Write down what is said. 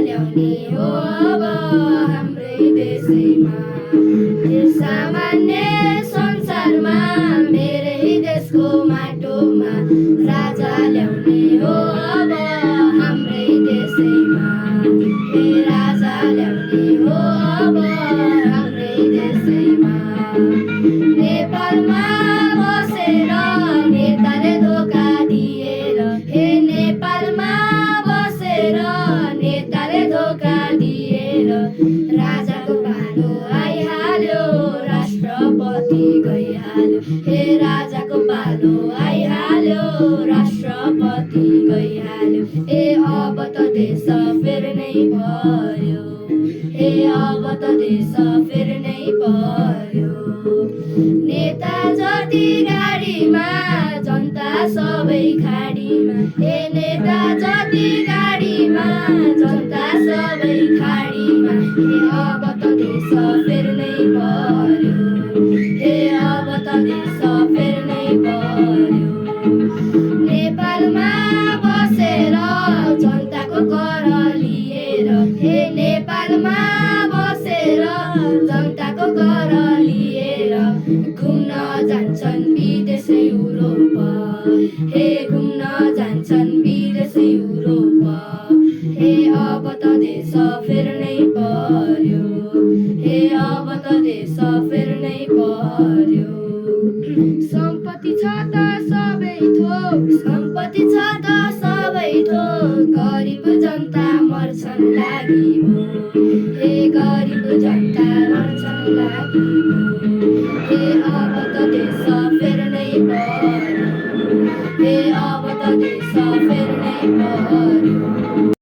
ल्याउने हो अब हाम्रै देशैमा। सामान्य संसारमा मेरै देशको माटोमा राजा ल्याउने हो अब हाम्रै देशैमा। राजा ल्याउने हो अब हाम्रै देशैमा। नेपालमा बसेर नेताले धोका दिएर, नेपालमा बसेर नेताले धोका दिएर राजाको पालो आइहाल्यो, राष्ट्रपति गइहाल्यो। राजाको पालो आइहाल्यो, राष्ट्रपति गइहाल्यो। अब त देश फेर्नै पर्यो, अब त देश फेर्नै पर्यो। नेता जति गाडीमा जनता सबै खाडीमा। नेता जति गाडीमा जनता सबै खाडीमा। अब त देश फेर्नै पर्यो, अब त देश फेर्नै पर्यो। नेपालमा बसेर जनताको कर लिएर, नेपालमा बसेर जनताको कर लिएर घुम्न जान्छन् विदेश युरोप। घुम्न जान्छन् विदेश युरोप। अब त देश फेर्नै पर्यो, अब त देश फेर्नै पर्यो। सम्पत्ति छ त सबै थोक, सम्पत्ति छ त सबै थोक, गरिब जनता मर्छन् लागि भो। गरिब जनता मर्छन् लागि भो। अब त देश फेर्नै पर्यो, अब त देश फेर्नै पर्यो।